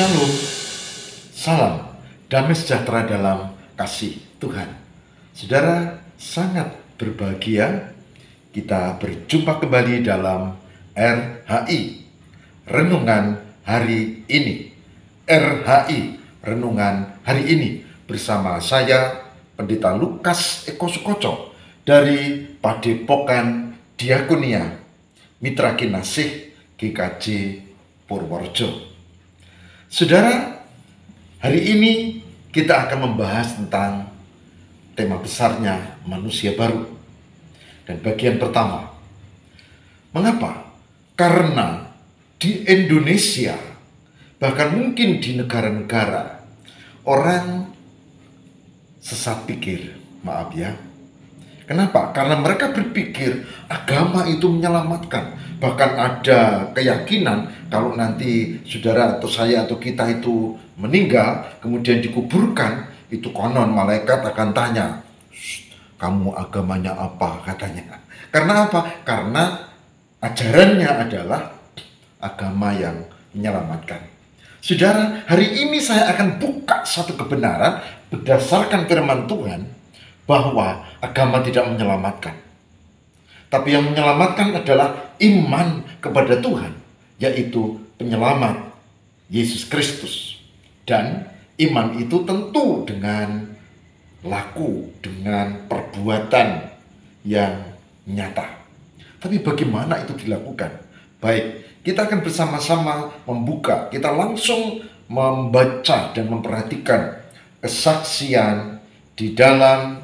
Shalom, salam, damai sejahtera dalam kasih Tuhan. Saudara, sangat berbahagia kita berjumpa kembali dalam RHI, Renungan Hari Ini. RHI, Renungan Hari Ini, bersama saya, Pendeta Lukas Eko Sukoco, dari Padepokan Diakonia Mitra Kinasih GKJ Purworejo. Saudara, hari ini kita akan membahas tentang tema besarnya manusia baru. Dan bagian pertama, mengapa? Karena di Indonesia, bahkan mungkin di negara-negara, orang sesat pikir, maaf ya. Kenapa? Karena mereka berpikir agama itu menyelamatkan. Bahkan ada keyakinan kalau nanti saudara atau saya atau kita itu meninggal, kemudian dikuburkan, itu konon malaikat akan tanya, kamu agamanya apa, katanya. Karena apa? Karena ajarannya adalah agama yang menyelamatkan. Saudara, hari ini saya akan buka satu kebenaran berdasarkan firman Tuhan bahwa agama tidak menyelamatkan. Tapi yang menyelamatkan adalah iman kepada Tuhan, yaitu penyelamat Yesus Kristus. Dan iman itu tentu dengan laku, dengan perbuatan yang nyata. Tapi bagaimana itu dilakukan? Baik, kita akan bersama-sama membuka, kita langsung membaca dan memperhatikan kesaksian di dalam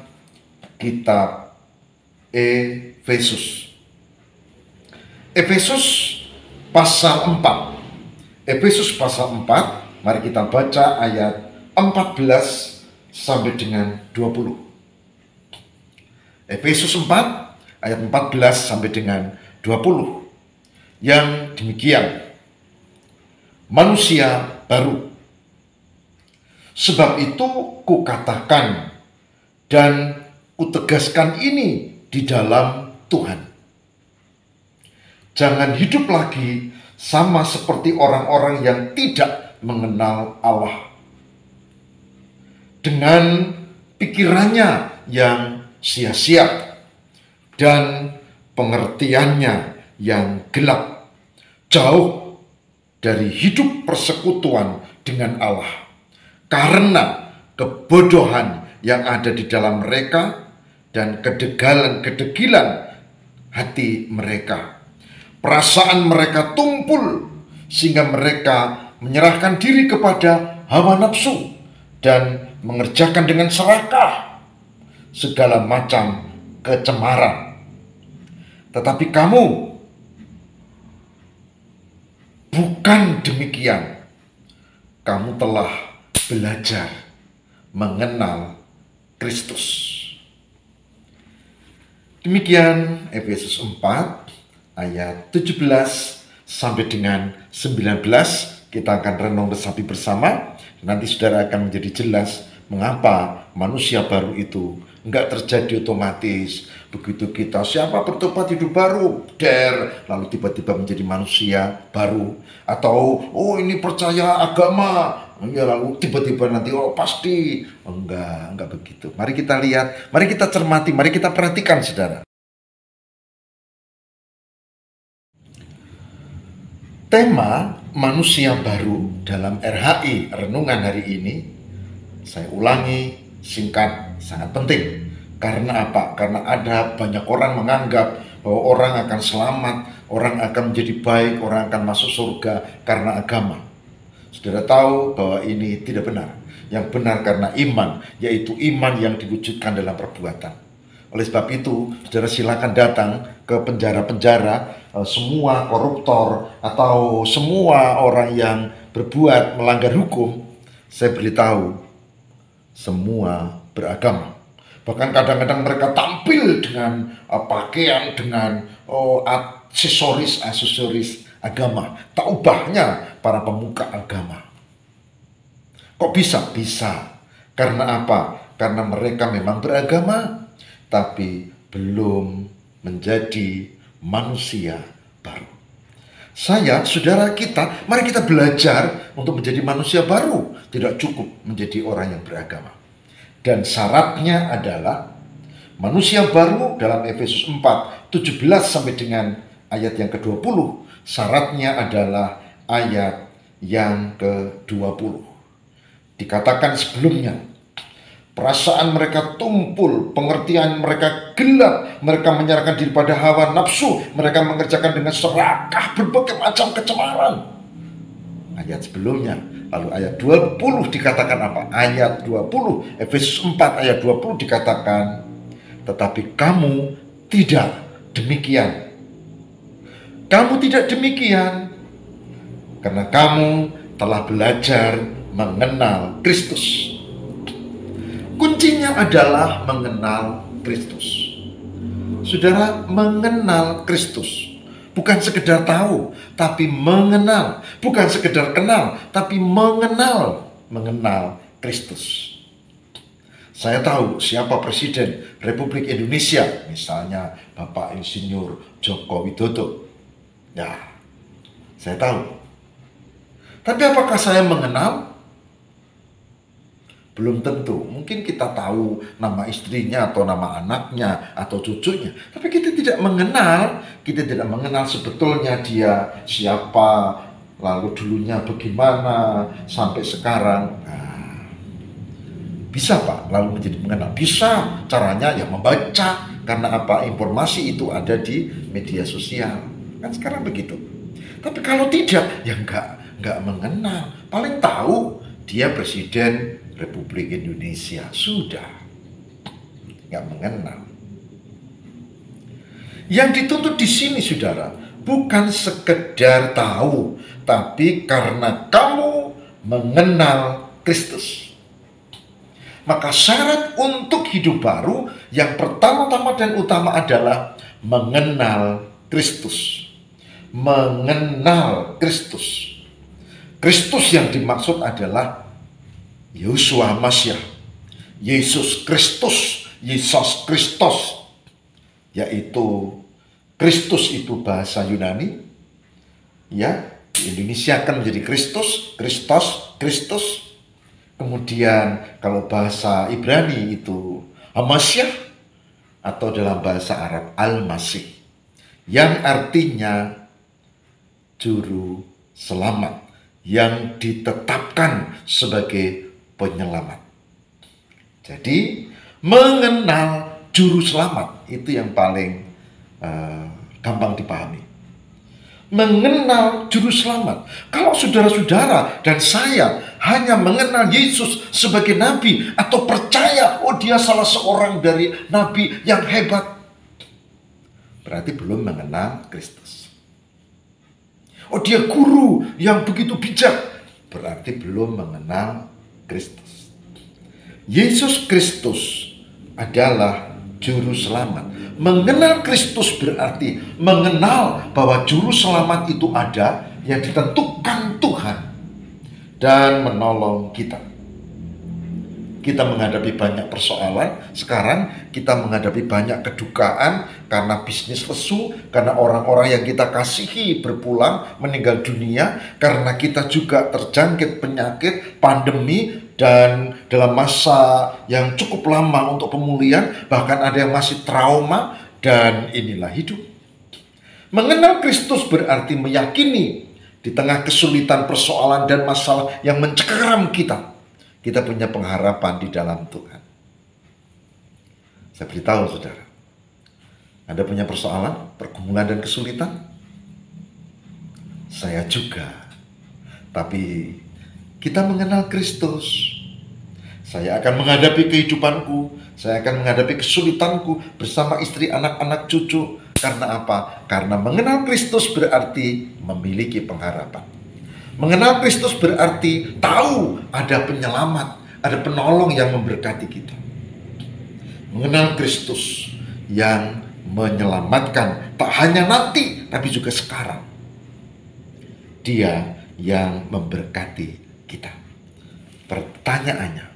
kitab Efesus. Efesus pasal 4. Efesus pasal 4, mari kita baca ayat 14 sampai dengan 20. Efesus 4 ayat 14 sampai dengan 20. Yang demikian, manusia baru. Sebab itu kukatakan dan kutegaskan ini di dalam Tuhan. Jangan hidup lagi sama seperti orang-orang yang tidak mengenal Allah. Dengan pikirannya yang sia-sia dan pengertiannya yang gelap, jauh dari hidup persekutuan dengan Allah. Karena kebodohan yang ada di dalam mereka dan kedegilan hati mereka. Perasaan mereka tumpul sehingga mereka menyerahkan diri kepada hawa nafsu dan mengerjakan dengan serakah segala macam kecemaran. Tetapi kamu bukan demikian. Kamu telah belajar mengenal Kristus. Demikian Efesus 4 ayat 17 sampai dengan 19. Kita akan renung resapi bersama. Nanti saudara akan menjadi jelas mengapa manusia baru itu enggak terjadi otomatis. Begitu kita siapa bertobat hidup baru, lalu tiba-tiba menjadi manusia baru. Atau ini percaya agama, ya lalu tiba-tiba nanti pasti. Enggak begitu. Mari kita lihat, mari kita cermati, mari kita perhatikan saudara. Tema manusia baru dalam RHI Renungan Hari Ini, saya ulangi, singkat, sangat penting. Karena apa? Karena ada banyak orang menganggap bahwa orang akan selamat, orang akan menjadi baik, orang akan masuk surga karena agama. Saudara tahu bahwa ini tidak benar. Yang benar karena iman, yaitu iman yang diwujudkan dalam perbuatan. Oleh sebab itu, saudara silakan datang ke penjara-penjara, semua koruptor atau semua orang yang berbuat melanggar hukum, saya beritahu, semua beragama. Bahkan kadang-kadang mereka tampil dengan pakaian, dengan aksesoris agama. Tak ubahnya para pemuka agama. Kok bisa? Bisa. Karena apa? Karena mereka memang beragama, tapi belum menjadi manusia baru. saudara kita, mari kita belajar untuk menjadi manusia baru. Tidak cukup menjadi orang yang beragama. Dan syaratnya adalah manusia baru dalam Efesus 4, 17 sampai dengan ayat yang ke-20. Syaratnya adalah ayat yang ke-20. Dikatakan sebelumnya, perasaan mereka tumpul, pengertian mereka gelap, mereka menyerahkan diri pada hawa nafsu, mereka mengerjakan dengan serakah berbagai macam kecemaran. Ayat sebelumnya, lalu ayat 20 dikatakan apa? Ayat 20, Efesus 4 ayat 20 dikatakan, tetapi kamu tidak demikian. Kamu tidak demikian, karena kamu telah belajar mengenal Kristus. Kuncinya adalah mengenal Kristus. Saudara, mengenal Kristus. Bukan sekedar tahu, tapi mengenal. Bukan sekedar kenal, tapi mengenal. Mengenal Kristus. Saya tahu siapa Presiden Republik Indonesia. Misalnya Bapak Insinyur Joko Widodo. Ya, saya tahu. Tapi apakah saya mengenal? Belum tentu. Mungkin kita tahu nama istrinya atau nama anaknya atau cucunya. Tapi kita tidak mengenal. Kita tidak mengenal sebetulnya dia siapa, lalu dulunya bagaimana, sampai sekarang. Nah, bisa Pak, lalu menjadi mengenal. Bisa, caranya ya membaca. Karena apa? Informasi itu ada di media sosial. Kan sekarang begitu. Tapi kalau tidak, ya enggak mengenal. Paling tahu dia Presiden Republik Indonesia. Sudah. Enggak mengenal. Yang dituntut di sini, saudara, bukan sekedar tahu, tapi karena kamu mengenal Kristus. Maka syarat untuk hidup baru yang pertama-tama dan utama adalah mengenal Kristus. Mengenal Kristus. Kristus yang dimaksud adalah Yeshua Mashiach, Yesus Kristus, Yesus Kristus, yaitu Kristus itu bahasa Yunani, ya, di Indonesia kan menjadi Kristus, Kristos, Kristus. Kemudian kalau bahasa Ibrani itu Hamashiach, atau dalam bahasa Arab Al-Masih, yang artinya juru selamat, yang ditetapkan sebagai penyelamat. Jadi mengenal juru selamat itu yang paling gampang dipahami. Mengenal juru selamat. Kalau saudara-saudara dan saya hanya mengenal Yesus sebagai nabi atau percaya, oh dia salah seorang dari nabi yang hebat, berarti belum mengenal Kristus. Oh dia guru yang begitu bijak, berarti belum mengenal Kristus. Yesus Kristus adalah juru selamat. Mengenal Kristus berarti mengenal bahwa juru selamat itu ada, yang ditentukan Tuhan dan menolong kita. Kita menghadapi banyak persoalan. Sekarang kita menghadapi banyak kedukaan karena bisnis lesu, karena orang-orang yang kita kasihi berpulang meninggal dunia, karena kita juga terjangkit penyakit, pandemi, dan dalam masa yang cukup lama untuk pemulihan, bahkan ada yang masih trauma, dan inilah hidup. Mengenal Kristus berarti meyakini di tengah kesulitan, persoalan, dan masalah yang mencekam kita, kita punya pengharapan di dalam Tuhan. Saya beritahu saudara, Anda punya persoalan, pergumulan, dan kesulitan? Saya juga. Tapi kita mengenal Kristus. Saya akan menghadapi kehidupanku, saya akan menghadapi kesulitanku bersama istri, anak-anak, cucu. Karena apa? Karena mengenal Kristus berarti memiliki pengharapan. Mengenal Kristus berarti tahu ada penyelamat, ada penolong yang memberkati kita. Mengenal Kristus yang menyelamatkan, tak hanya nanti, tapi juga sekarang. Dia yang memberkati kita. Pertanyaannya,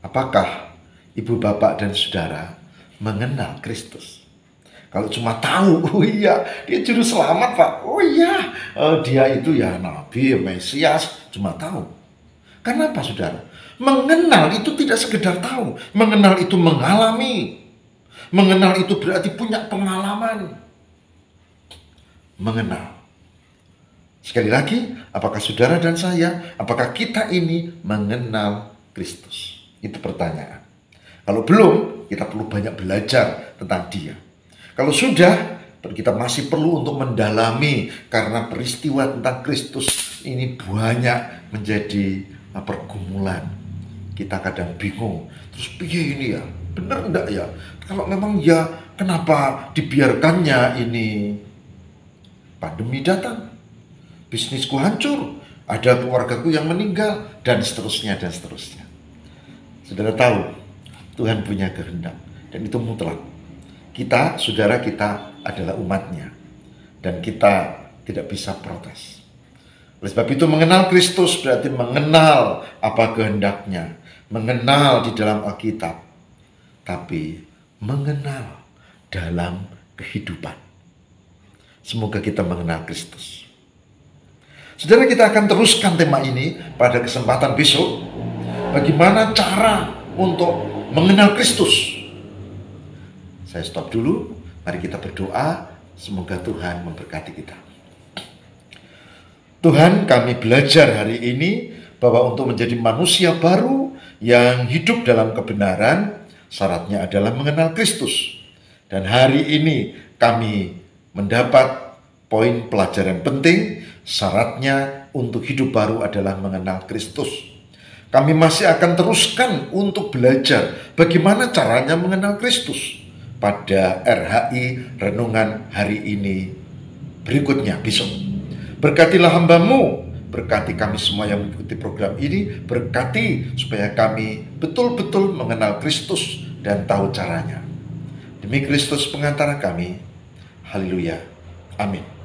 apakah ibu, bapak, dan saudara mengenal Kristus? Kalau cuma tahu, oh iya, dia juru selamat Pak, oh iya, dia itu ya Nabi, Mesias, cuma tahu. Karena apa saudara? Mengenal itu tidak sekedar tahu, mengenal itu mengalami. Mengenal itu berarti punya pengalaman. Mengenal. Sekali lagi, apakah saudara dan saya, apakah kita ini mengenal Kristus? Itu pertanyaan. Kalau belum, kita perlu banyak belajar tentang dia. Kalau sudah, kita masih perlu untuk mendalami, karena peristiwa tentang Kristus ini banyak menjadi pergumulan. Kita kadang bingung, terus piye ini ya, benar enggak ya? Kalau memang ya, kenapa dibiarkannya ini pandemi datang? Bisnisku hancur, ada keluargaku yang meninggal, dan seterusnya, dan seterusnya. Saudara tahu, Tuhan punya kehendak, dan itu mutlak. Kita, saudara kita adalah umatnya, dan kita tidak bisa protes. Oleh sebab itu mengenal Kristus berarti mengenal apa kehendaknya, mengenal di dalam Alkitab, tapi mengenal dalam kehidupan. Semoga kita mengenal Kristus. Saudara, kita akan teruskan tema ini pada kesempatan besok. Bagaimana cara untuk mengenal Kristus? Saya stop dulu, mari kita berdoa, semoga Tuhan memberkati kita. Tuhan, kami belajar hari ini bahwa untuk menjadi manusia baru yang hidup dalam kebenaran, syaratnya adalah mengenal Kristus. Dan hari ini kami mendapat poin pelajaran penting, syaratnya untuk hidup baru adalah mengenal Kristus. Kami masih akan teruskan untuk belajar bagaimana caranya mengenal Kristus pada RHI Renungan hari ini berikutnya besok. Berkatilah hamba-Mu, berkati kami semua yang mengikuti program ini, berkati supaya kami betul-betul mengenal Kristus dan tahu caranya. Demi Kristus pengantara kami, haleluya, amin.